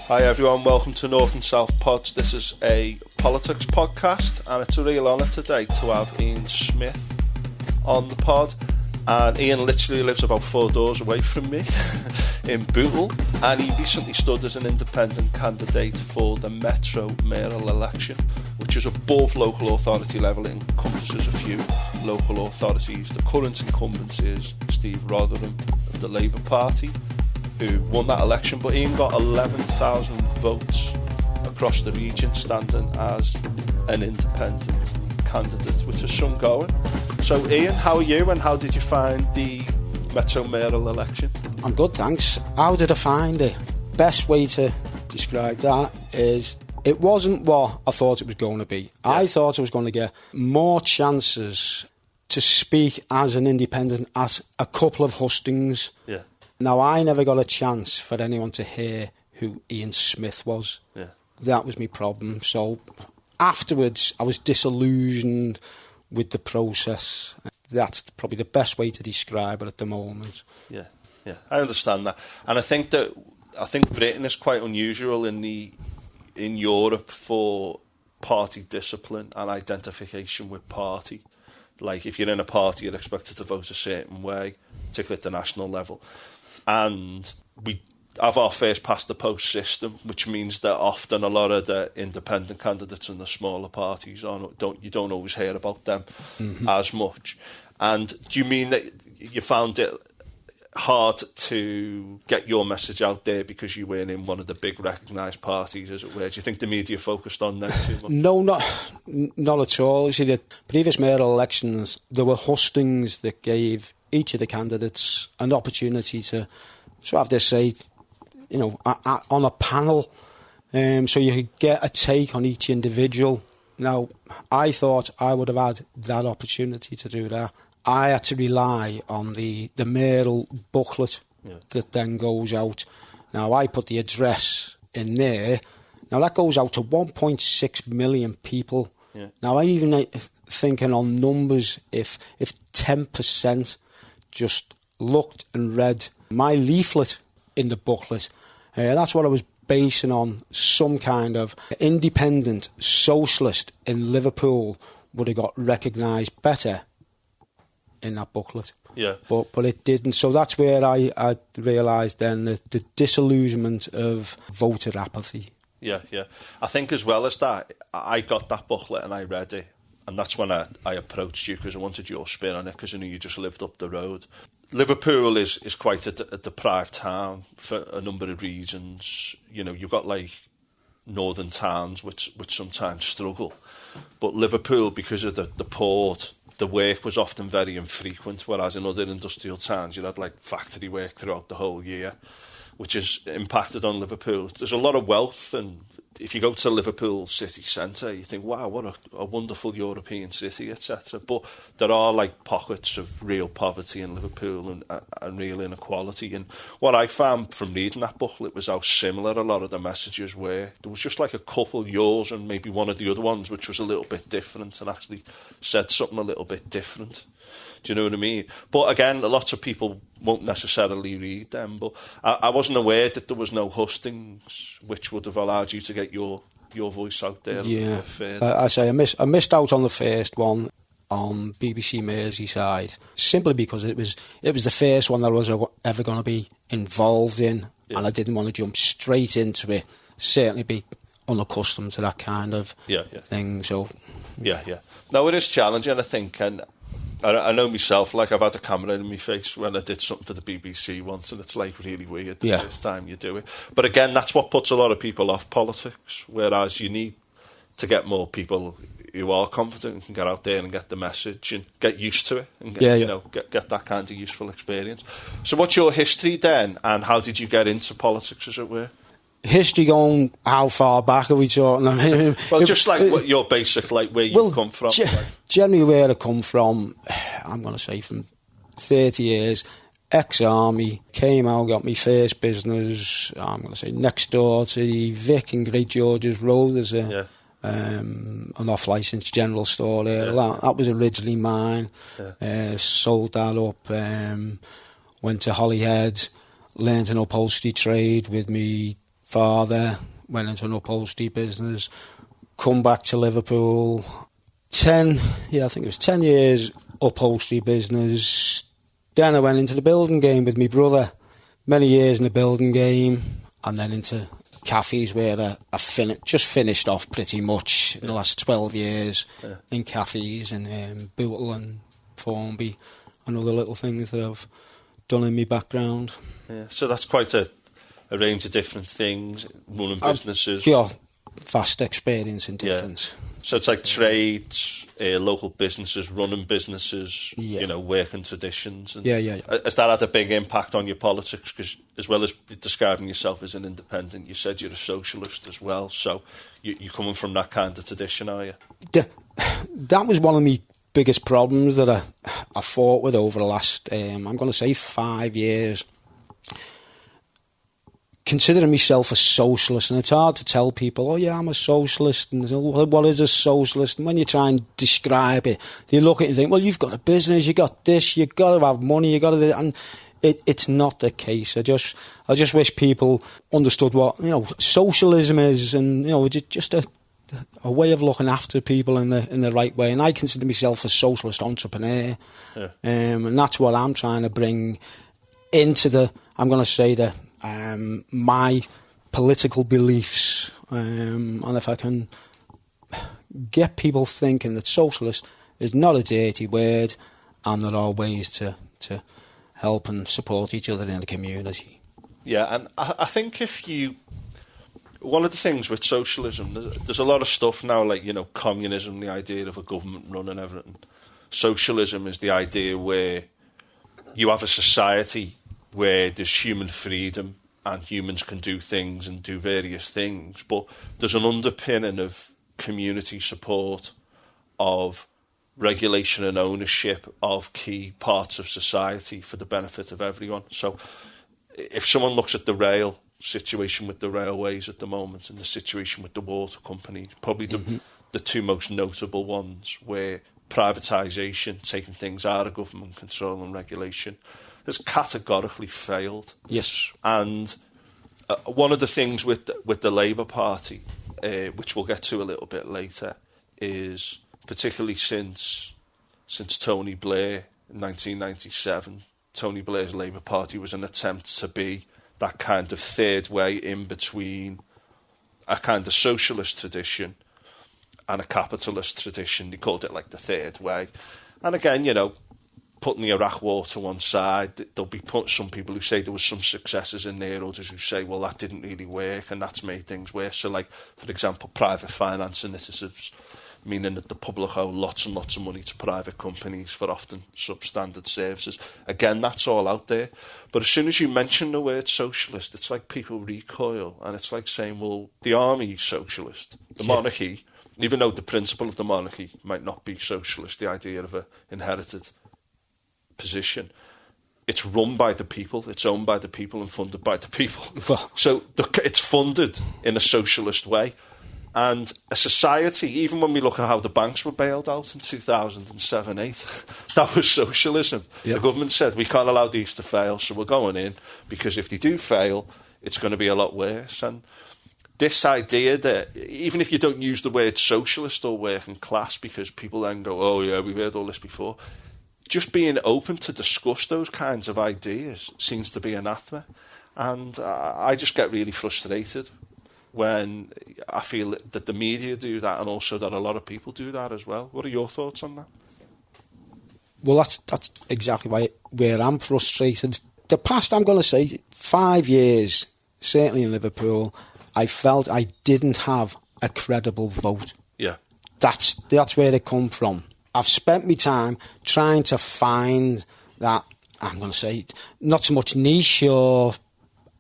Hi everyone, welcome to North and South Pods. This is a politics podcast and it's a real honour today to have Ian Smith on the pod. And Ian literally lives about 4 doors away from me in Bootle, and he recently stood as an independent candidate for the Metro mayoral election, which is above local authority level. It encompasses a few local authorities. The current incumbent is Steve Rotherham of the Labour Party, who won that election, but Ian got 11,000 votes across the region, standing as an independent candidate, which is some going. So Ian, how are you, and how did you find the Metro mayoral election? I'm good, thanks. How did I find it? Best way to describe that is it wasn't what I thought it was going to be. Yeah. I thought I was going to get more chances to speak as an independent at a couple of hustings. Yeah. Now, I never got a chance for anyone to hear who Ian Smith was. Yeah. That was my problem. So afterwards, I was disillusioned with the process. That's probably the best way to describe it at the moment. Yeah, I understand that. And I think Britain is quite unusual in Europe for party discipline and identification with party. Like, if you're in a party, you're expected to vote a certain way, particularly at the national level. And we have our first past the post system, which means that often a lot of the independent candidates in the smaller parties you don't always hear about them as much. And do you mean that you found it hard to get your message out there because you weren't in one of the big recognised parties, as it were? Do you think the media focused on them too much? No, not at all. You see, the previous mayoral elections, there were hustings that gave each of the candidates an opportunity to sort of have their say, you know, on a panel, so you could get a take on each individual. Now, I thought I would have had that opportunity to do that. I had to rely on the mayoral booklet that then goes out. Now, I put the address in there. Now, that goes out to 1.6 million people. Yeah. Now, I even thinking on numbers, if 10% just looked and read my leaflet in the booklet, that's what I was basing on. Some kind of independent socialist in Liverpool would have got recognised better in that booklet. Yeah. But it didn't. So that's where I realised then the disillusionment of voter apathy. Yeah. I think as well as that, I got that booklet and I read it. And that's when I approached you, because I wanted your spin on it, because I knew you just lived up the road. Liverpool is quite a deprived town for a number of reasons. You know, you've got like northern towns which sometimes struggle. But Liverpool, because of the port, the work was often very infrequent, whereas in other industrial towns you had like factory work throughout the whole year, which has impacted on Liverpool. There's a lot of wealth, and if you go to Liverpool city centre, you think, wow, what a wonderful European city, etc. But there are like pockets of real poverty in Liverpool and real inequality. And what I found from reading that booklet was how similar a lot of the messages were. There was just like a couple, yours and maybe one of the other ones, which was a little bit different and actually said something a little bit different. Do you know what I mean? But again, lots of people won't necessarily read them. But I wasn't aware that there was no hustings, which would have allowed you to get your voice out there. Yeah, I missed out on the first one on BBC Merseyside, simply because it was the first one that I was ever going to be involved in, and I didn't want to jump straight into it. Certainly be unaccustomed to that kind of thing. So yeah. No, it is challenging, I think, and I know myself, like I've had a camera in my face when I did something for the BBC once, and it's like really weird the first time you do it. But again, that's what puts a lot of people off politics, whereas you need to get more people who are confident and can get out there and get the message and get used to it and get that kind of useful experience. So what's your history then, and how did you get into politics, as it were? History going, how far back are we talking? Well, just like what your basic, like where you come from. Generally where I come from, I'm going to say from 30 years, ex-army, came out, got my first business, I'm going to say next door to the Vic in Great George's Road. There's an off-licence general store there. That was originally mine. Sold that up, went to Holyhead, learned an upholstery trade with me father, went into an upholstery business, come back to Liverpool. I think it was 10 years upholstery business. Then I went into the building game with my brother. Many years in the building game, and then into cafes where I just finished off pretty much in the last 12 years in cafes in Bootle and Formby and other little things that I've done in my background. Yeah, so that's quite a range of different things, running businesses. Vast experience in different. Yeah. So it's like trades, local businesses, running businesses, working traditions. And has that had a big impact on your politics? Because as well as describing yourself as an independent, you said you're a socialist as well. So you're coming from that kind of tradition, are you? That was one of my biggest problems that I fought with over the last, I'm going to say 5 years. Considering myself a socialist, and it's hard to tell people, oh yeah, I'm a socialist, and what is a socialist? And when you try and describe it, they look at it and think, well, you've got a business, you got this, you got to have money, you got to, and it's not the case. I just wish people understood what socialism is, and just a way of looking after people in the right way. And I consider myself a socialist entrepreneur, and that's what I'm trying to bring into I'm going to say my political beliefs, and if I can get people thinking that socialist is not a dirty word, and there are ways to help and support each other in the community. Yeah, and I think one of the things with socialism, there's a lot of stuff now, like, communism, the idea of a government running everything. Socialism is the idea where you have a society where there's human freedom and humans can do things and do various things, but there's an underpinning of community support, of regulation and ownership of key parts of society for the benefit of everyone. So if someone looks at the situation with the railways at the moment and the situation with the water companies, probably the two most notable ones, where privatisation, taking things out of government control and regulation, has categorically failed. Yes. And one of the things with the Labour Party, which we'll get to a little bit later, is particularly since Tony Blair in 1997, Tony Blair's Labour Party was an attempt to be that kind of third way in between a kind of socialist tradition and a capitalist tradition. They called it like the third way. And again, putting the Iraq war to one side, there'll be some people who say there was some successes in there, others who say, well, that didn't really work and that's made things worse. So, like, for example, private finance initiatives, meaning that the public owe lots and lots of money to private companies for often substandard services. Again, that's all out there. But as soon as you mention the word socialist, it's like people recoil, and it's like saying, well, the army is socialist, the monarchy, even though the principle of the monarchy might not be socialist, the idea of an inherited position, it's run by the people, it's owned by the people and funded by the people. So it's funded in a socialist way. And a society, even when we look at how the banks were bailed out in 2007-8, that was socialism. Yep. The government said, we can't allow these to fail, so we're going in, because if they do fail, it's going to be a lot worse. And this idea that even if you don't use the word socialist or working class, because people then go, oh yeah, we've heard all this before, just being open to discuss those kinds of ideas seems to be anathema. And I just get really frustrated when I feel that the media do that, and also that a lot of people do that as well. What are your thoughts on that? Well, that's exactly where I'm frustrated. The past, I'm going to say, 5 years, certainly in Liverpool, I felt I didn't have a credible vote. Yeah. That's where they come from. I've spent my time trying to find that, I'm going to say, not so much niche or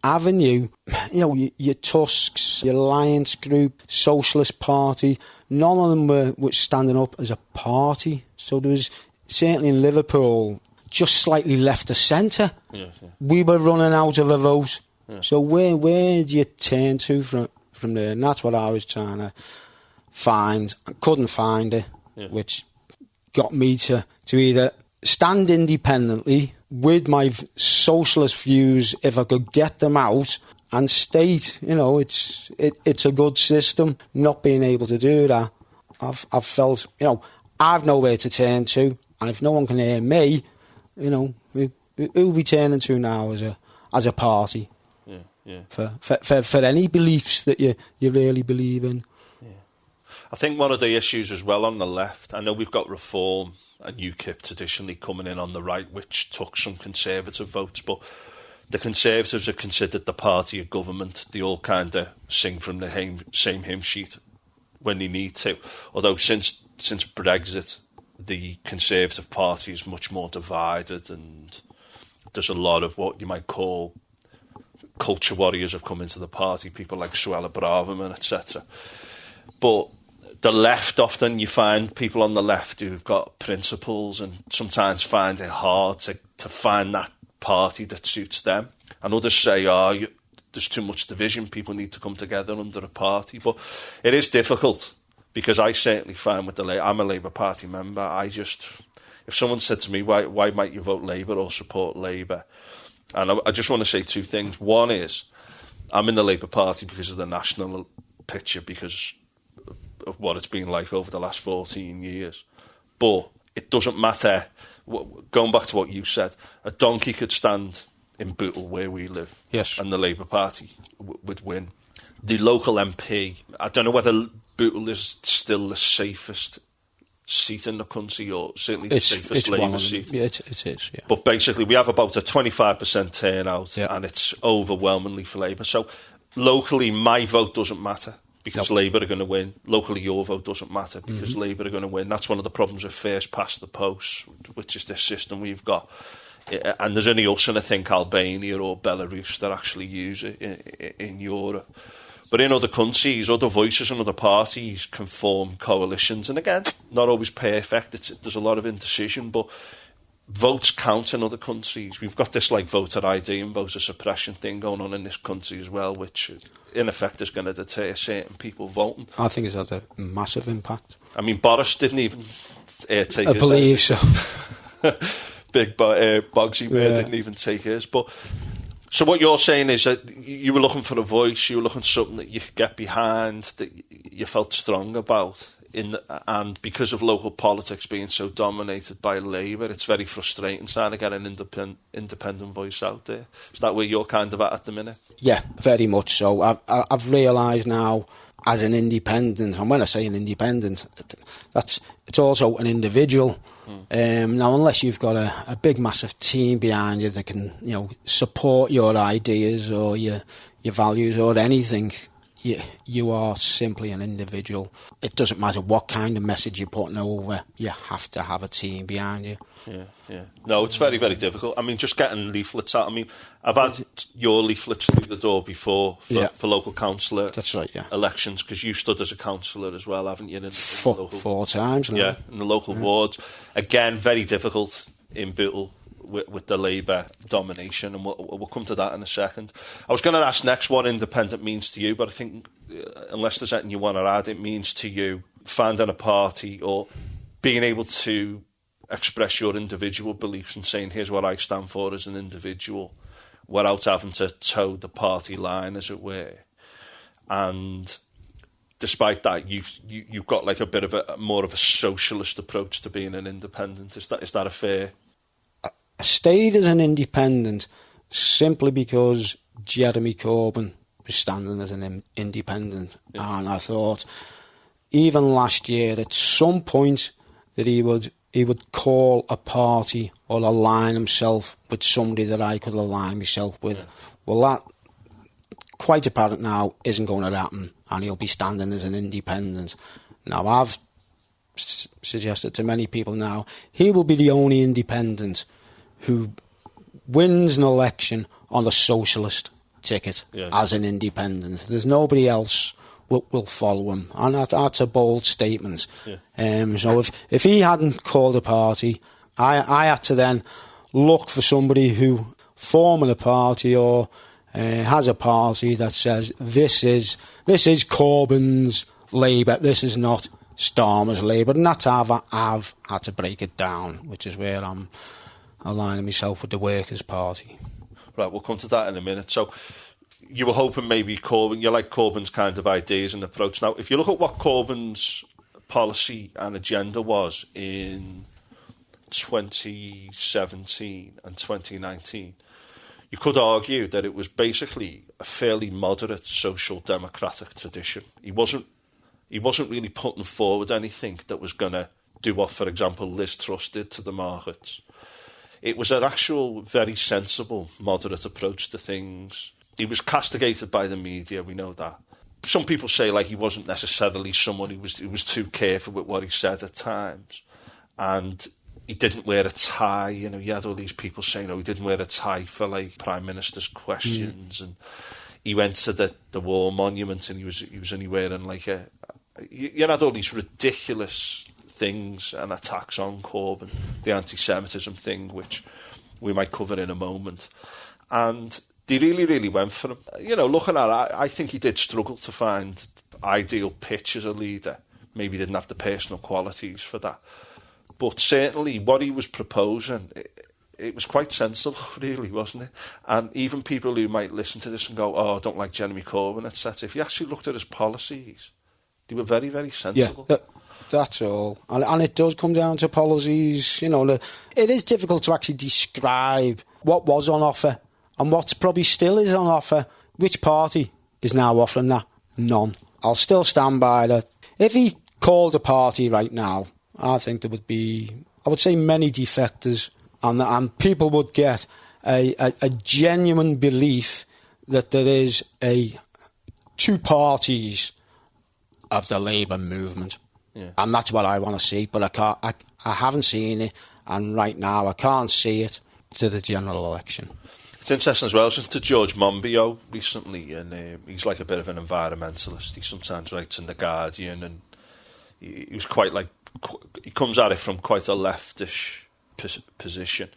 avenue, your Tusks, your Alliance Group, Socialist Party, none of them were standing up as a party. So there was, certainly in Liverpool, just slightly left of centre. Yeah. We were running out of a vote. Yeah. So where do you turn to from there? And that's what I was trying to find. I couldn't find it, which got me to either stand independently with my socialist views, if I could get them out, and state. It's a good system. Not being able to do that, I've felt, I've nowhere to turn to, and if no one can hear me, who we turning to now as a party? Yeah. For any beliefs that you really believe in. Yeah. I think one of the issues as well on the left, I know we've got Reform and UKIP traditionally coming in on the right, which took some Conservative votes, but the Conservatives are considered the party of government. They all kind of sing from the same hymn sheet when they need to. Although since Brexit, the Conservative Party is much more divided, and there's a lot of what you might call culture warriors have come into the party, people like Suella Braverman, etc. But the left, often you find people on the left who've got principles and sometimes find it hard to find that party that suits them. And others say, there's too much division, people need to come together under a party. But it is difficult, because I certainly find with I'm a Labour Party member, if someone said to me, why might you vote Labour or support Labour? And I just want to say two things. One is, I'm in the Labour Party because of the national picture, because of what it's been like over the last 14 years. But it doesn't matter. Going back to what you said, a donkey could stand in Bootle, where we live, yes, and the Labour Party would win. The local MP, I don't know whether Bootle is still the safest seat in the country, or certainly the safest Labour seat. Yeah, it is, yeah. But basically, we have about a 25% turnout, yeah, and it's overwhelmingly for Labour. So locally, my vote doesn't matter, because Labour are going to win. Locally, your vote doesn't matter, because Labour are going to win. That's one of the problems with first past the post, which is this system we've got. And there's only us and I think Albania or Belarus that actually use it in Europe. But in other countries, other voices and other parties can form coalitions. And again, not always perfect. There's a lot of indecision, but votes count in other countries. We've got this voter ID and voter suppression thing going on in this country as well, which in effect is going to deter certain people voting. I think it's had a massive impact. I mean, Boris didn't even take his... I believe so. Big Bogsy Bear didn't even take his. But so what you're saying is that you were looking for a voice, you were looking for something that you could get behind, that you felt strong about, and because of local politics being so dominated by Labour, it's very frustrating trying to get an independent voice out there. Is that where you're kind of at the minute? Yeah, very much so. I've realised now, as an independent, and when I say an independent, it's also an individual. Now, unless you've got a big, massive team behind you that can, support your ideas or your values or anything, you are simply an individual. It doesn't matter what kind of message you're putting over, you have to have a team behind you. Yeah. No, it's very, very difficult. I mean, just getting leaflets out. I mean, I've had your leaflets through the door before for local councillor elections, because you stood as a councillor as well, haven't you? In four times now. Yeah, in the local wards. Again, very difficult in Bootle with the Labour domination, and we'll come to that in a second. I was going to ask next what independent means to you, but I think unless there's anything you want to add, it means to you finding a party or being able to express your individual beliefs and saying, here's what I stand for as an individual, without having to toe the party line, as it were. And despite that, you've got a bit of more of a socialist approach to being an independent. Is that a fair? I stayed as an independent simply because Jeremy Corbyn was standing as an independent, and I thought, even last year, at some point, that he would call a party or align himself with somebody that I could align myself with. Yeah. Well, that, quite apparent now, isn't going to happen, and he'll be standing as an independent. Now, I've suggested to many people now, he will be the only independent who wins an election on a socialist ticket as an independent. There's nobody else will follow him, and that's a bold statement. So if he hadn't called a party, I had to then look for somebody who forming a party or has a party that says this is Corbyn's Labour, this is not Starmer's Labour, and that's how I've had to break it down, which is where I'm aligning myself with the Workers' Party. Right, we'll come to that in a minute. So you were hoping maybe Corbyn, you like Corbyn's kind of ideas and approach. Now, if you look at what Corbyn's policy and agenda was in 2017 and 2019, you could argue that it was basically a fairly moderate social democratic tradition. He wasn't really putting forward anything that was going to do what, for example, Liz Truss did to the markets. It was an actual very sensible, moderate approach to things. He was castigated by the media, we know that. Some people say like he wasn't necessarily someone who was too careful with what he said at times. And he didn't wear a tie, you know, you had all these people saying, he didn't wear a tie for like Prime Minister's questions. And he went to the War Monument and he was only wearing like you had all these ridiculous things and attacks on Corbyn, the anti-Semitism thing, which we might cover in a moment. And they really, really went for him. You know, looking at it, I think he did struggle to find ideal pitch as a leader. Maybe he didn't have the personal qualities for that. But certainly what he was proposing, it was quite sensible, really, wasn't it? And even people who might listen to this and go, I don't like Jeremy Corbyn, etc. If you actually looked at his policies, they were very, very sensible. Yeah, that's all. And it does come down to policies. You know, it is difficult to actually describe what was on offer and what probably still is on offer. Which party is now offering that? None. I'll still stand by that. If he called a party right now, I think there would be, I would say, many defectors, and people would get a genuine belief that there is two parties of the Labour movement. Yeah. And that's what I want to see, but I haven't seen it, and right now I can't see it to the general election. It's interesting as well, since to George Monbiot recently, and he's like a bit of an environmentalist. He sometimes writes in The Guardian, and he was quite like, he comes at it from quite a leftish position.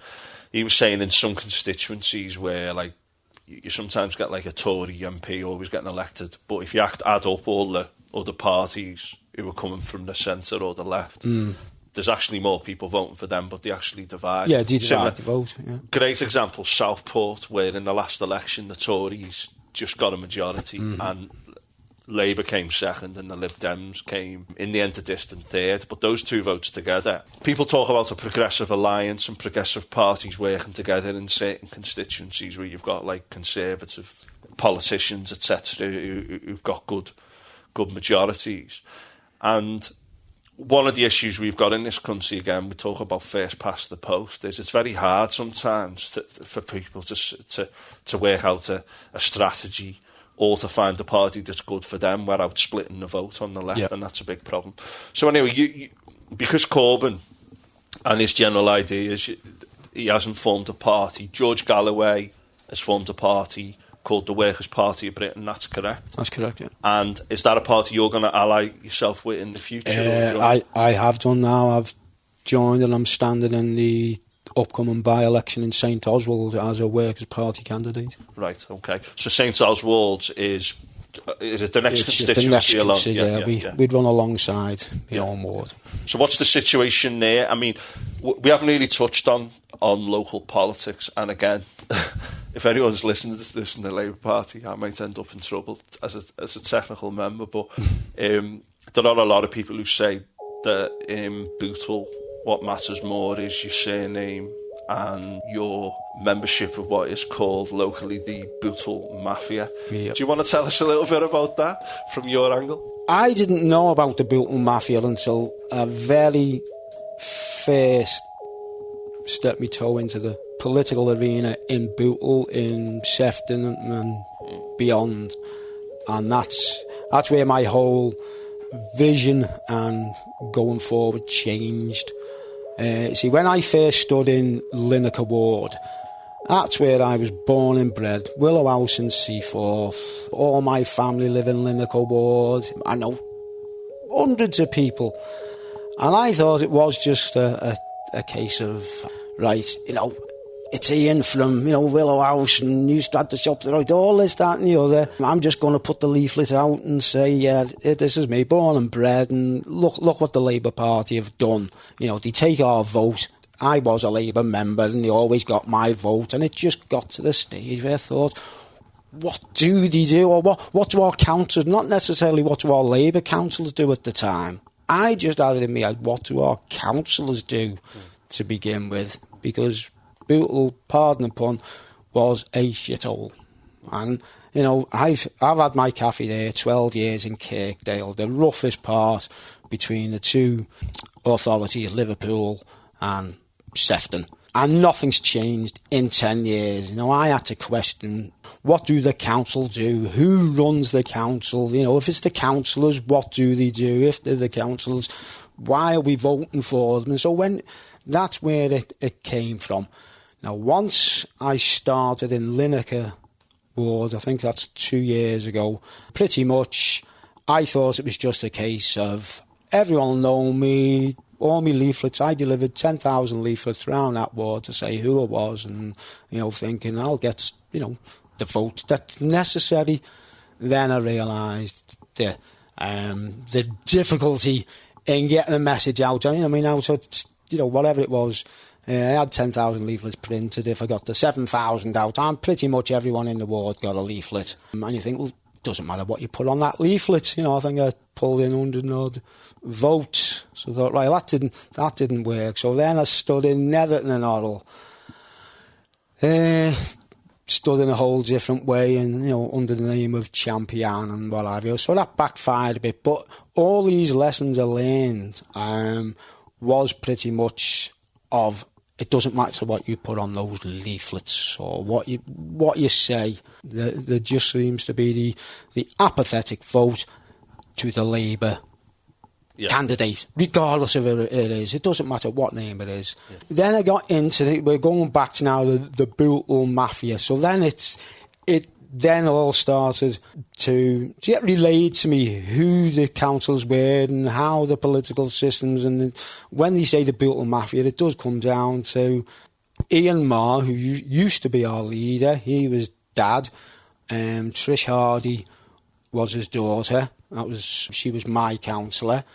He was saying in some constituencies where like you sometimes get like a Tory MP always getting elected, but if you add up all the other parties who are coming from the centre or the left, there's actually more people voting for them, but they actually divide. Yeah, they divide the vote. Yeah. Great example, Southport, where in the last election the Tories just got a majority and Labour came second and the Lib Dems came in the end a distant third, but those two votes together. People talk about a progressive alliance and progressive parties working together in certain constituencies where you've got like conservative politicians, etc., who've got good majorities. And one of the issues we've got in this country, again, we talk about first past the post, is it's very hard sometimes for people to work out a strategy or to find a party that's good for them without splitting the vote on the left, and that's a big problem. So anyway, you, because Corbyn and his general ideas, he hasn't formed a party. George Galloway has formed a party called the Workers' Party of Britain, that's correct? That's correct, yeah. And is that a party you're going to ally yourself with in the future? I have done now. I've joined and I'm standing in the upcoming by-election in St Oswald as a Workers' Party candidate. Right, okay. So St Oswald's is it the next constituency along? We'd run alongside the own ward. So what's the situation there? I mean, we haven't really touched on local politics, and again, if anyone's listening to this in the Labour Party, I might end up in trouble as a technical member, but there are a lot of people who say that in Bootle, what matters more is your surname and your membership of what is called locally the Bootle Mafia. Yep. Do you want to tell us a little bit about that from your angle? I didn't know about the Bootle Mafia until a very first stepped my toe into the political arena in Bootle, in Sefton and beyond. And that's where my whole vision and going forward changed. See, when I first stood in Lineker Ward, that's where I was born and bred. Willow House in Seaforth. All my family live in Lineker Ward. I know hundreds of people. And I thought it was just a case of, right, you know, it's Ian from, you know, Willow House and you start the shops, right, all this, that and the other. I'm just going to put the leaflet out and say, yeah, this is me, born and bred, and look what the Labour Party have done. You know, they take our vote. I was a Labour member and they always got my vote, and it just got to the stage where I thought, what do they do, or what do our councillors, not necessarily what do our Labour councillors do at the time. I just added in my head, what do our councillors do to begin with? Because Bootle, pardon the pun, was a shithole. And, you know, I've had my cafe there 12 years in Kirkdale, the roughest part between the two authorities, Liverpool and Sefton. And nothing's changed in 10 years. You know, I had to question, what do the council do? Who runs the council? You know, if it's the councillors, what do they do? If they're the councillors, why are we voting for them? And so that's where it came from. Now, once I started in Lineker Ward, I think that's 2 years ago, pretty much I thought it was just a case of everyone will know me, all my leaflets. I delivered 10,000 leaflets around that ward to say who I was and, you know, thinking I'll get, you know, the vote that's necessary. Then I realised the difficulty in getting a message out. I mean, out of, you know, whatever it was, I had 10,000 leaflets printed. If I got the 7,000 out, and pretty much everyone in the ward got a leaflet. And you think, well, it doesn't matter what you put on that leaflet. You know, I think I pulled in 100 and odd votes. So I thought, right, that didn't work. So then I stood in Netherton and Orrell. Stood in a whole different way and, you know, under the name of champion and what have you. So that backfired a bit. But all these lessons I learned was pretty much of, it doesn't matter what you put on those leaflets or what you say. There just seems to be the apathetic vote to the Labour candidate, regardless of who it is. It doesn't matter what name it is. Yeah. Then I got into we're going back to now the Bootle Mafia. So then it then all started to get relayed to me who the councils were and how the political systems, and when they say the Bootle Mafia, it does come down to Ian Marr, who used to be our leader. He was dad. Trish Hardy was his daughter. She was my councillor.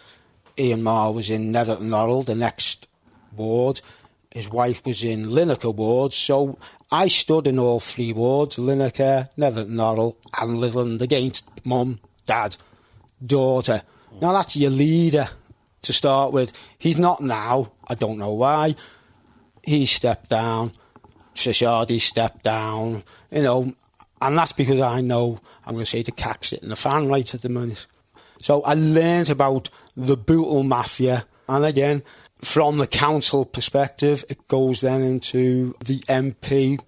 Ian Marr was in Netherton Orrell, the next ward. His wife was in Lineker Ward. So I stood in all three wards, Lineker, Netherton Orrell and Litherland, against mum, dad, daughter. Now that's your leader to start with. He's not now. I don't know why. He stepped down. Trish Hardy stepped down. You know, and that's because I know, I'm going to say, the cat's sitting in the fan right at the minute. So I learned about the Bootle Mafia. And again, from the council perspective, it goes then into the MP,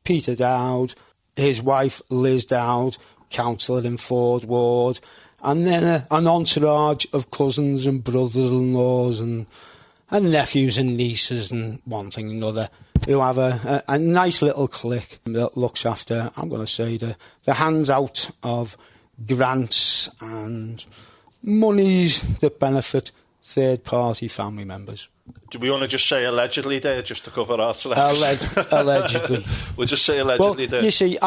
Peter Dowd, his wife, Liz Dowd, councillor in Ford Ward, and then an entourage of cousins and brothers-in-laws and nephews and nieces and one thing and another, who have a nice little clique that looks after, I'm going to say, the hands out of grants and monies that benefit third-party family members. Do we want to just say allegedly there, just to cover our tracks? Allegedly. We'll just say allegedly there. You see,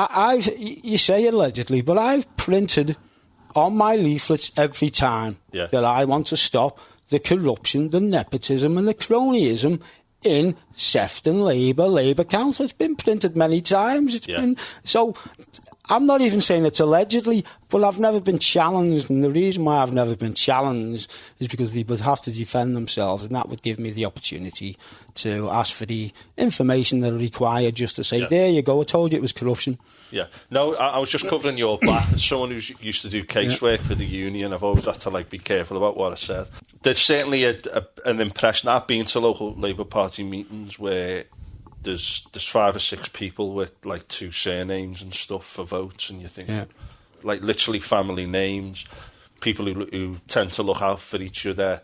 you say allegedly, but I've printed on my leaflets every time that I want to stop the corruption, the nepotism and the cronyism in Sefton Labour Council. It's been printed many times. It's been so. I'm not even saying it's allegedly, but I've never been challenged, and the reason why I've never been challenged is because they would have to defend themselves, and that would give me the opportunity to ask for the information that are required, just to say, there you go, I told you it was corruption. Yeah. No, I was just covering your back. As someone who used to do casework for the union, I've always had to be careful about what I said. There's certainly an impression. I've been to local Labour Party meetings where there's 5 or 6 people with 2 surnames and stuff for votes, and you think literally family names, people who tend to look out for each other,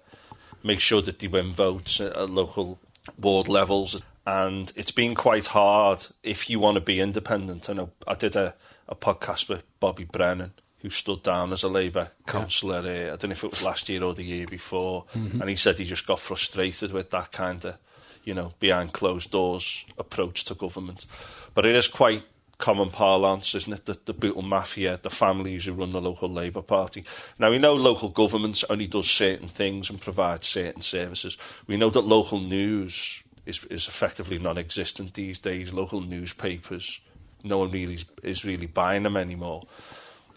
make sure that they win votes at local ward levels. And it's been quite hard if you want to be independent. I know I did a podcast with Bobby Brennan, who stood down as a Labour councillor. I don't know if it was last year or the year before, and he said he just got frustrated with that kind of, behind closed doors approach to government. But it is quite common parlance, isn't it, that the Bootle Mafia, the families who run the local Labour Party. Now, we know local government only does certain things and provides certain services. We know that local news is effectively non-existent these days. Local newspapers no one really is really buying them anymore.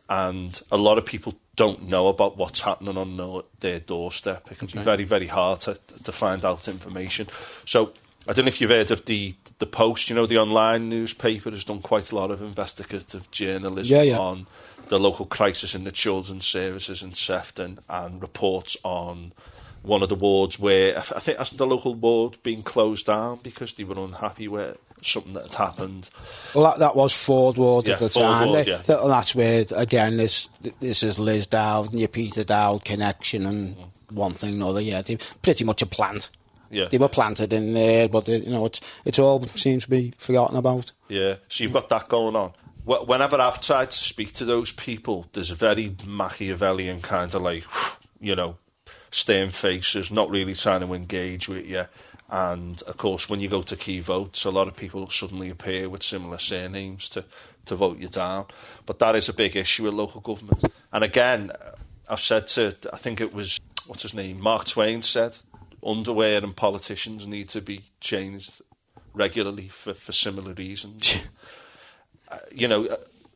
And a lot of people don't know about what's happening on their doorstep. It can be very, very hard to find out information. So I don't know if you've heard of the Post, the online newspaper has done quite a lot of investigative journalism on the local crisis in the children's services in Sefton, and reports on one of the wards where, I think that's the local ward being closed down because they were unhappy with something that had happened. Well, that was Ford Ward at the time. Ward, that's where, again, this is Liz Dowd and your Peter Dowd connection and one thing and another. Yeah, they pretty much a plant. Yeah. They were planted in there, but it's all seems to be forgotten about. Yeah, so you've got that going on. Whenever I've tried to speak to those people, there's a very Machiavellian kind of like, stern faces, not really trying to engage with you. And, of course, when you go to key votes, a lot of people suddenly appear with similar surnames to vote you down. But that is a big issue with local government. And, again, I've said I think it was, what's his name, Mark Twain said, underwear and politicians need to be changed regularly for similar reasons.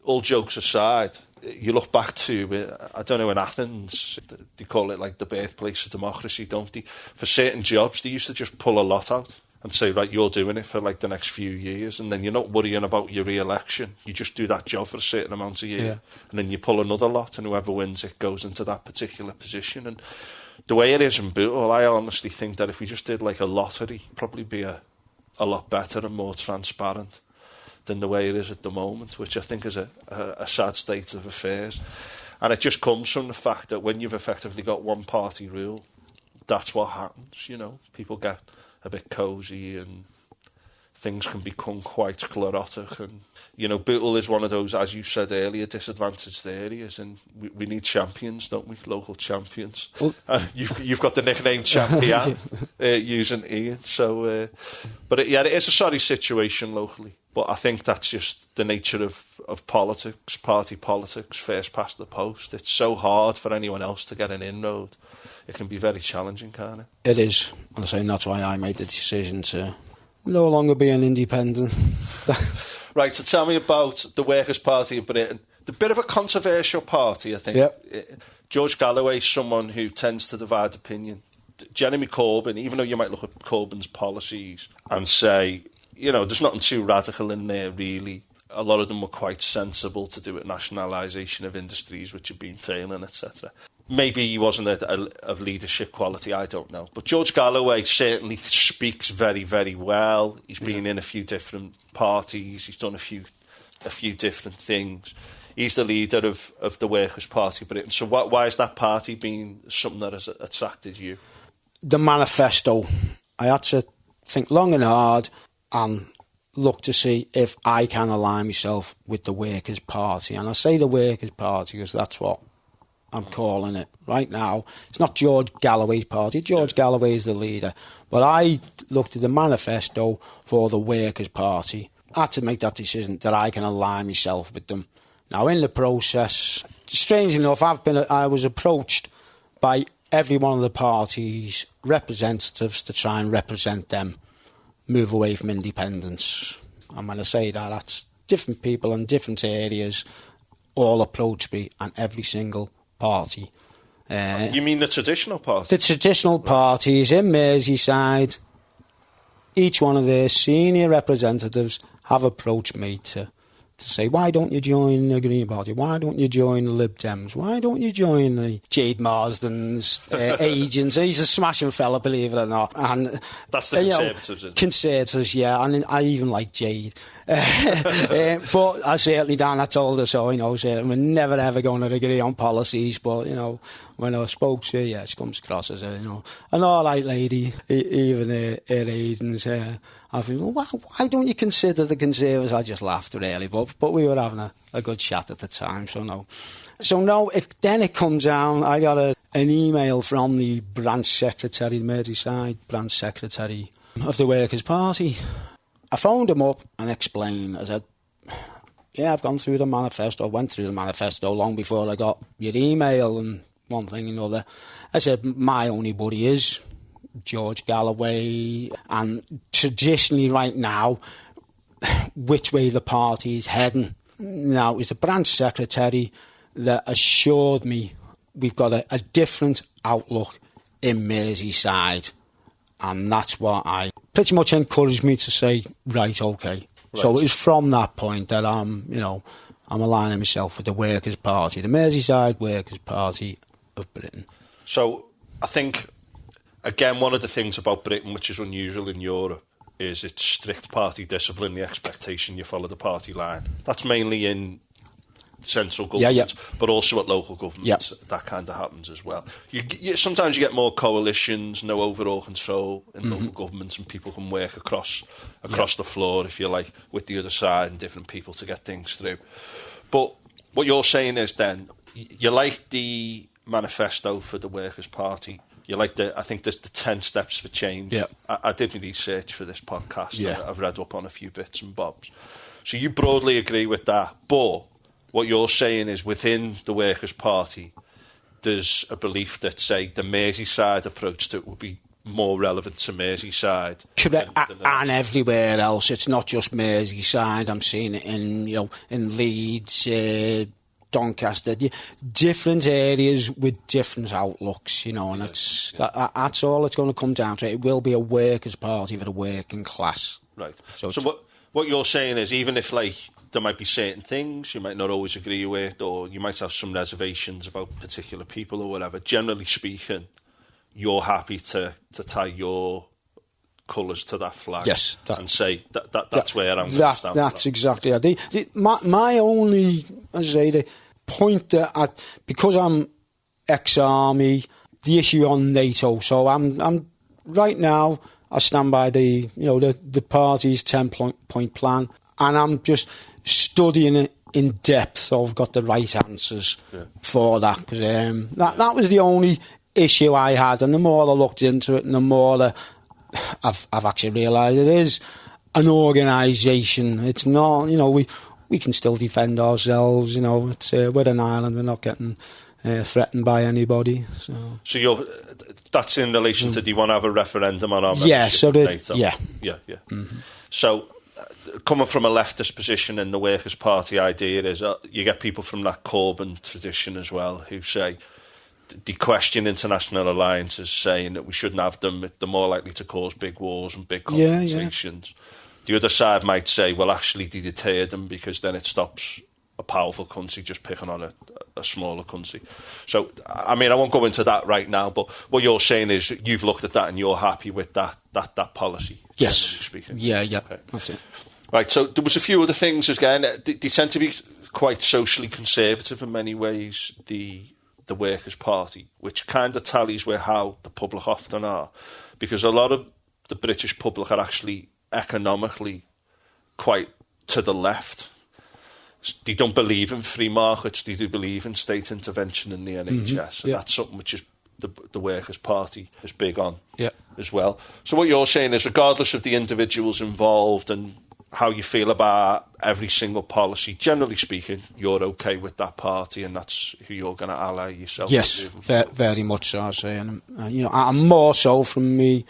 All jokes aside, you look back to, I don't know, in Athens, they call it like the birthplace of democracy, don't they? For certain jobs, they used to just pull a lot out and say, right, you're doing it for like the next few years, and then you're not worrying about your re-election. You just do that job for a certain amount of years, and then you pull another lot, and whoever wins it goes into that particular position. And the way it is in Bootle, I honestly think that if we just did like a lottery, it'd probably be a lot better and more transparent than the way it is at the moment, which I think is a sad state of affairs. And it just comes from the fact that when you've effectively got one party rule, that's what happens, People get a bit cosy and things can become quite sclerotic. And, Bootle is one of those, as you said earlier, disadvantaged areas, and we need champions, don't we? Local champions. Well, you've got the nickname Champion using Ian. So, but it is a sorry situation locally. But I think that's just the nature of politics, party politics, first past the post. It's so hard for anyone else to get an inroad. It can be very challenging, can't it? It is. I'm saying that's why I made the decision to no longer be an independent. Right, so tell me about the Workers' Party of Britain. The bit of a controversial party, I think. Yep. George Galloway's someone who tends to divide opinion. Jeremy Corbyn, even though you might look at Corbyn's policies and say, there's nothing too radical in there, really. A lot of them were quite sensible to do with nationalisation of industries which have been failing, etc. Maybe he wasn't of leadership quality, I don't know. But George Galloway certainly speaks very, very well. He's been in a few different parties. He's done a few different things. He's the leader of the Workers' Party of Britain. So why has that party been something that has attracted you? The manifesto. I had to think long and hard and look to see if I can align myself with the Workers' Party. And I say the Workers' Party because that's what I'm calling it right now. It's not George Galloway's party. George Galloway is the leader. But I looked at the manifesto for the Workers' Party. I had to make that decision that I can align myself with them. Now, in the process, strange enough, I was approached by every one of the party's representatives to try and represent them, move away from independence. And when I say that, that's different people in different areas all approach me, and every single party. You mean the traditional parties? The traditional parties in Merseyside, each one of their senior representatives have approached me to say, why don't you join the Green Party? Why don't you join the Lib Dems? Why don't you join the Jade Marsden's agents? He's a smashing fella, believe it or not. And that's the Conservatives, isn't it? Conservatives, yeah. And I even like Jade. But I certainly I told her so, we're never ever going to agree on policies. But, when I spoke to her, she comes across as an all right lady, even her agents. I think, well, why don't you consider the Conservatives? I just laughed, really, but we were having a good chat at the time, so no. So no, then it comes down, I got an email from the branch secretary, Merseyside branch secretary of the Workers' Party. I phoned him up and explained. I said, yeah, I've gone through the manifesto, went through the manifesto long before I got your email and one thing and another. I said, my only buddy is George Galloway, and traditionally right now which way the party is heading. Now, it was the branch secretary that assured me we've got a different outlook in Merseyside, and that's what I pretty much encouraged me to say, right, okay. Right. So it was from that point that I'm aligning myself with the Workers' Party, the Merseyside Workers' Party of Britain. So I think, again, one of the things about Britain which is unusual in Europe is its strict party discipline, the expectation you follow the party line. That's mainly in central government, but also at local governments. That kind of happens as well. Sometimes you get more coalitions, no overall control in local governments, and people can work across the floor, if you like, with the other side and different people to get things through. But what you're saying is then, you like the manifesto for the Workers' Party. You like I think there's the 10 steps for change. Yeah. I did my research for this podcast. Yeah. I've read up on a few bits and bobs. So you broadly agree with that. But what you're saying is within the Workers' Party, there's a belief that, say, the Merseyside approach to it would be more relevant to Merseyside. Correct. And everywhere else. It's not just Merseyside. I'm seeing it in Leeds, Doncaster, different areas with different outlooks, and that's all it's going to come down to. It will be a workers' party for the working class. Right. So what you're saying is, even if there might be certain things you might not always agree with, or you might have some reservations about particular people or whatever, generally speaking, you're happy to tie your colours to that flag, and say that's where I'm going to stand. That's exactly it. My only, as I say, the point that because I'm ex-army, the issue on NATO. So I'm right now. I stand by the party's 10-point plan, and I'm just studying it in depth. So I've got the right answers for that, because that was the only issue I had, and the more I looked into it, and the more I've actually realised it is an organisation. It's not, we can still defend ourselves. We're an island. We're not getting threatened by anybody. So that's in relation to, do you want to have a referendum on our membership? Yeah. So NATO? Yeah. Mm-hmm. So coming from a leftist position in the Workers' Party, idea is you get people from that Corbyn tradition as well who say, they question international alliances, saying that we shouldn't have them. They're more likely to cause big wars and big confrontations. The other side might say, well, actually, they deter them because then it stops a powerful country just picking on a smaller country. So, I won't go into that right now, but what you're saying is you've looked at that and you're happy with that policy, yes. Speaking. Yeah, okay. That's it. Right, so there was a few other things, again. They tend to be quite socially conservative in many ways, the Workers' Party, which kind of tallies with how the public often are, because a lot of the British public are actually economically quite to the left. They don't believe in free markets, they do believe in state intervention in the NHS, and that's something which is the Workers' Party is big on as well. So what you're saying is, regardless of the individuals involved and how you feel about every single policy, generally speaking, you're okay with that party, and that's who you're going to ally yourself. Yes, very much so. I say, and I'm more so from me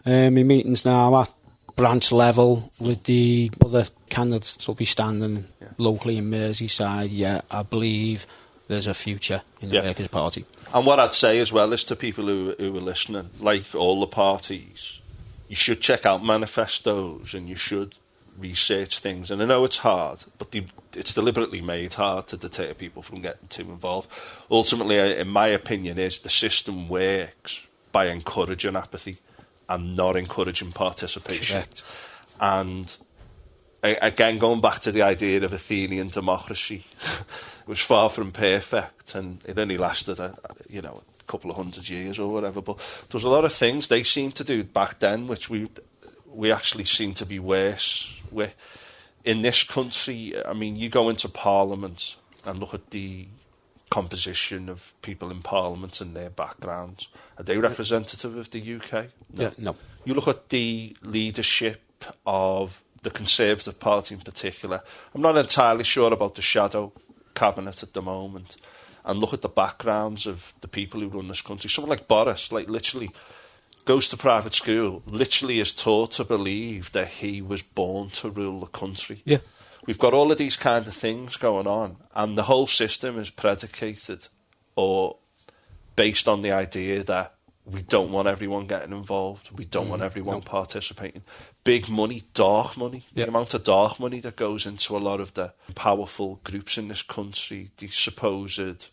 meetings now at branch level with the other candidates will be standing locally in Merseyside. Yeah, I believe there's a future in the Workers' Party. And what I'd say as well is to people who are listening, like all the parties, you should check out manifestos and you should research things. And I know it's hard, but it's deliberately made hard to deter people from getting too involved. Ultimately, in my opinion, is the system works by encouraging apathy and not encouraging participation. Correct. And again, going back to the idea of Athenian democracy, it was far from perfect, and it only lasted a couple of 100 years or whatever. But there was a lot of things they seemed to do back then which we actually seem to be worse with. In this country, you go into Parliament and look at the composition of people in Parliament and their backgrounds. Are they representative of the UK? No. No. You look at the leadership of the Conservative Party in particular. I'm not entirely sure about the shadow cabinet at the moment. And look at the backgrounds of the people who run this country. Someone like Boris, literally, goes to private school, literally is taught to believe that he was born to rule the country. Yeah. We've got all of these kind of things going on, and the whole system is predicated or based on the idea that we don't want everyone getting involved. We don't want everyone participating. Big money, dark money. Yeah. The amount of dark money that goes into a lot of the powerful groups in this country, these supposed,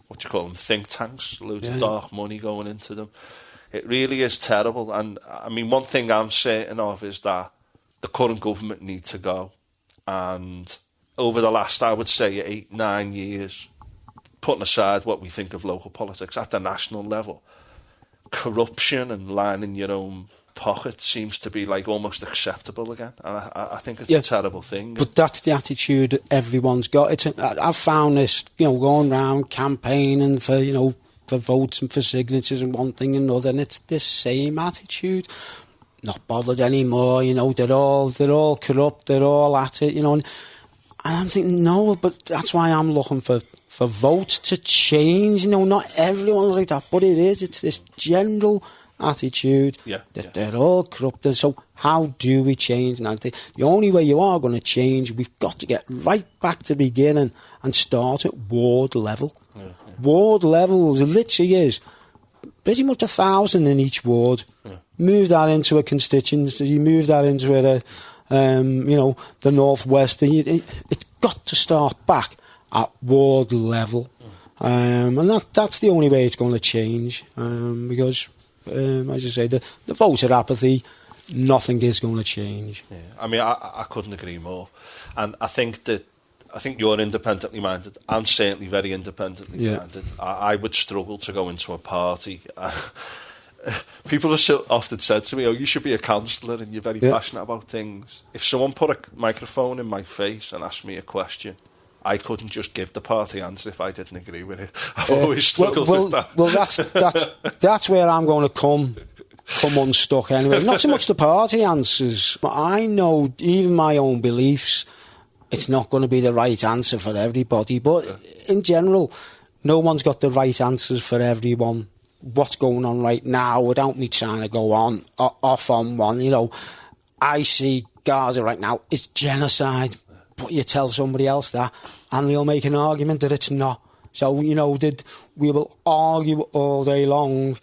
what do you call them, think tanks, loads of dark money going into them. It really is terrible. And I mean, one thing I'm certain of is that the current government need to go. And over the last, I would say, 8-9 years, putting aside what we think of local politics, at the national level, corruption and lining your own pocket seems to be like almost acceptable again. And I think it's a terrible thing. But that's the attitude everyone's got. I've found this, going around campaigning for, for votes and for signatures and one thing and another, and it's this same attitude. Not bothered anymore, they're all corrupt, they're all at it, and I'm thinking, no, but that's why I'm looking for votes to change. Not everyone's like that, but it's this general attitude that they're all corrupted. So how do we change? And I think the only way you are going to change, we've got to get right back to the beginning and start at ward level. Ward level literally is pretty much 1,000 in each ward. Move that into a constituency, you move that into the northwest. It's got to start back at ward level, and that's the only way it's going to change. Because, as I say, the voter apathy, nothing is going to change. Yeah. I mean, I couldn't agree more, and I think you're independently minded. I'm certainly very independently minded. I would struggle to go into a party. People have so often said to me, "Oh, you should be a councillor and you're very passionate about things." If someone put a microphone in my face and asked me a question, I couldn't just give the party answer if I didn't agree with it. I've always struggled with that. Well, that's where I'm going to come unstuck anyway. Not so much the party answers, but I know even my own beliefs, it's not going to be the right answer for everybody. But in general, no one's got the right answers for everyone. What's going on right now, without me trying to go off on one, I see Gaza right now, it's genocide. But you tell somebody else that, and they'll make an argument that it's not. So, we will argue all day long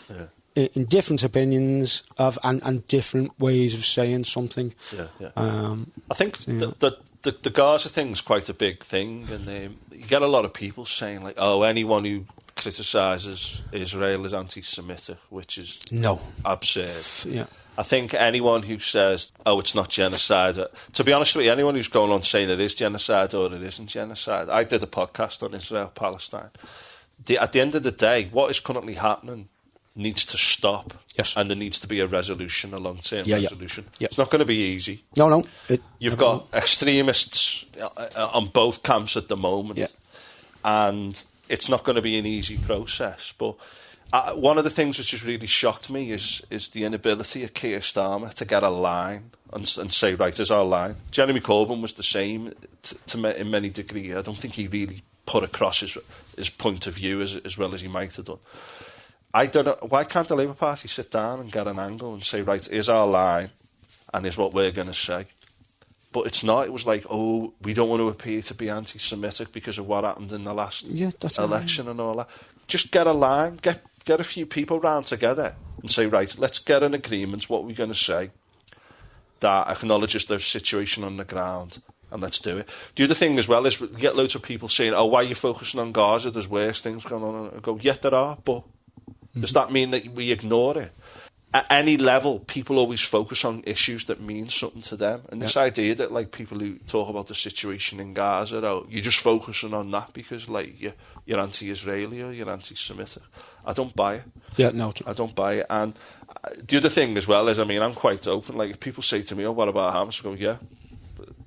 in different opinions and different ways of saying something. I think the Gaza thing's quite a big thing, and you get a lot of people saying, like, oh, anyone who criticises Israel is anti-Semitic, which is absurd. Yeah. I think anyone who says, oh, it's not genocide, to be honest with you, anyone who's going on saying it is genocide or it isn't genocide, I did a podcast on Israel-Palestine. At the end of the day, what is currently happening needs to stop, and there needs to be a resolution, a long-term resolution. It's not going to be easy. No. You've got extremists on both camps at the moment, and it's not going to be an easy process, but one of the things which has really shocked me is the inability of Keir Starmer to get a line and say, right, here's our line. Jeremy Corbyn was the same in many degrees. I don't think he really put across his point of view as well as he might have done. I don't know, why can't the Labour Party sit down and get an angle and say, right, here's our line and here's what we're going to say? But it's not. It was like, oh, we don't want to appear to be anti-Semitic because of what happened in the last election and all that. Just get a line, get a few people round together and say, right, let's get an agreement, what we're going to say, that acknowledges the situation on the ground, and let's do it. The other thing as well is we get loads of people saying, oh, why are you focusing on Gaza? There's worse things going on. I go, yeah, there are, but does that mean that we ignore it? At any level, people always focus on issues that mean something to them. And this idea that, like, people who talk about the situation in Gaza, you're just focusing on that because, like, you're anti-Israeli or you're anti-Semitic. I don't buy it. Yeah, no. I don't buy it. And the other thing as well is, I mean, I'm quite open. Like, if people say to me, oh, what about Hamas? I go, yeah,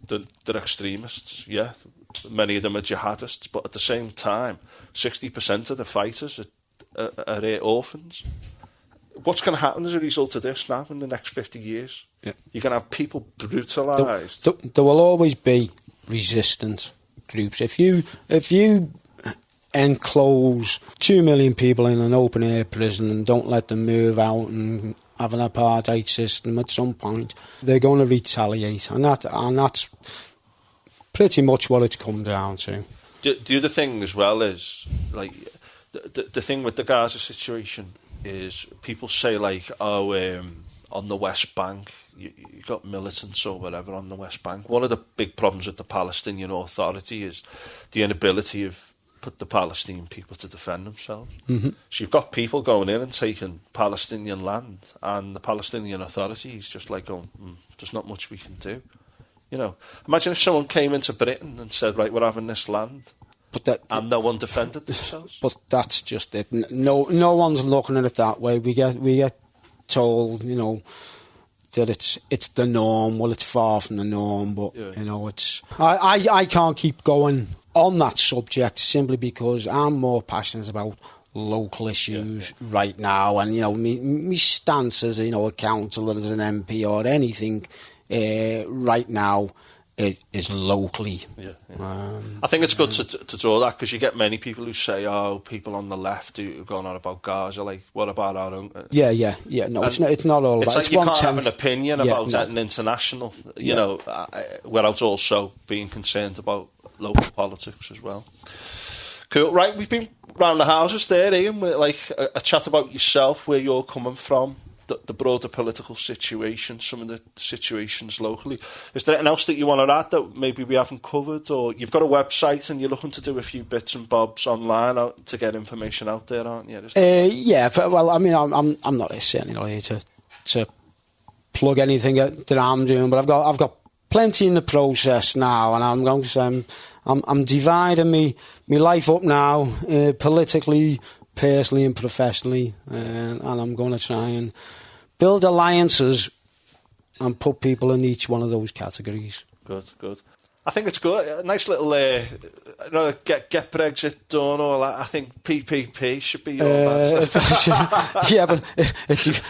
they're extremists. Yeah, many of them are jihadists. But at the same time, 60% of the fighters are orphans. What's going to happen as a result of this now in the next 50 years? Yeah. You're going to have people brutalised. There will always be resistant groups. If you enclose 2 million people in an open-air prison and don't let them move out and have an apartheid system at some point. They're going to retaliate, and that's pretty much what it's come down to. The other thing as well is, like, the thing with the Gaza situation is people say, like, on the West Bank, you got militants or whatever on the West Bank. One of the big problems with the Palestinian Authority is the inability of the Palestinian people to defend themselves. Mm-hmm. So you've got people going in and taking Palestinian land, and the Palestinian Authority is just like going, there's not much we can do. You know, imagine if someone came into Britain and said, right, we're having this land, and no one defended themselves. But that's just it. No one's looking at it that way. We get told, you know, that it's the norm. Well, it's far from the norm, but you know, it's. I can't keep going on that subject simply because I'm more passionate about local issues right now, and you know, me stance as, you know, a councillor, as an MP or anything right now is locally. I think it's good to draw that, because you get many people who say, oh, people on the left who've gone on about Gaza, like, what about our own? No, it's not all it's about. Like you can't have an opinion about an international, you know, without also being concerned about local politics as well. Cool. Right, we've been round the houses there, Ian, with like a chat about yourself, where you're coming from, the broader political situation, some of the situations locally. Is there anything else that you want to add that maybe we haven't covered? Or you've got a website and you're looking to do a few bits and bobs online to get information out there, aren't you? Well, I mean, I'm not certainly not here to plug anything that I'm doing, but I've got plenty in the process now, and I'm going to I'm dividing me life up now, politically, personally and professionally, and I'm going to try and build alliances and put people in each one of those categories. Good. I think it's good. A nice little, get Brexit done, or that. I think PPP should be your answer. Yeah, but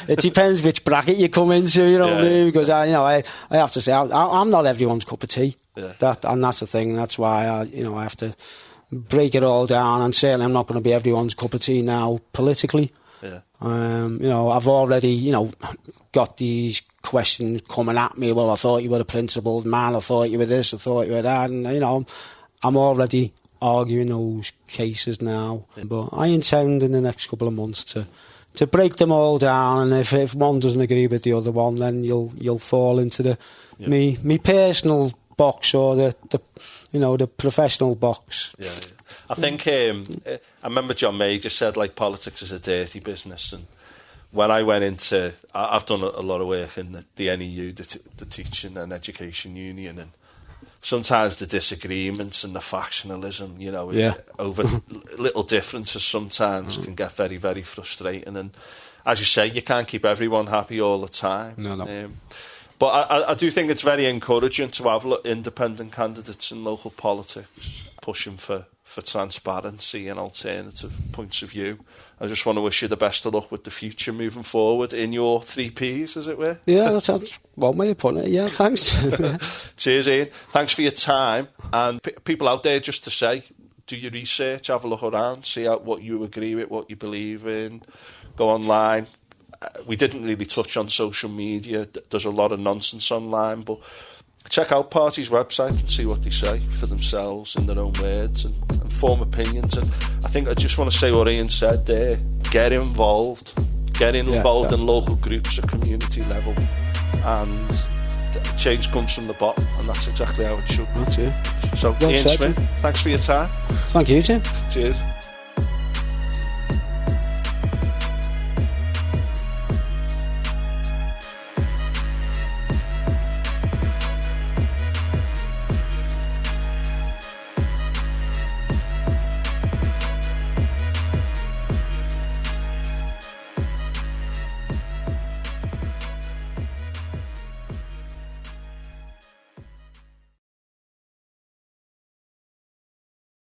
it depends which bracket you come into, you know what I mean? Because I have to say, I'm not everyone's cup of tea. Yeah. And that's the thing. That's why I have to break it all down, and certainly I'm not going to be everyone's cup of tea now politically. Yeah. I've already, got these questions coming at me. Well, I thought you were a principled man. I thought you were this. I thought you were that. And, I'm already arguing those cases now. But I intend in the next couple of months to break them all down. And if one doesn't agree with the other one, then you'll fall into the me personal box, or the professional box. Yeah. I think I remember John Major said, like, politics is a dirty business, and when I went into, I've done a lot of work in the NEU, the Teaching and Education Union, and sometimes the disagreements and the factionalism, over little differences sometimes can get very, very frustrating. And as you say, you can't keep everyone happy all the time. No. But I do think it's very encouraging to have independent candidates in local politics pushing for transparency and alternative points of view. I just want to wish you the best of luck with the future moving forward in your 3 Ps, as it were. Yeah, that's one way of putting it. Yeah, thanks. Cheers, Ian. Thanks for your time. And people out there, just to say, do your research, have a look around, see what you agree with, what you believe in, go online. We didn't really touch on social media. There's a lot of nonsense online, but check out parties' website and see what they say for themselves in their own words, and form opinions. And I think I just want to say what Ian said there: get involved in local groups at community level, and change comes from the bottom, and that's exactly how it should be. That's it. So, Ian Smith, thanks for your time. Thank you, Tim. Cheers.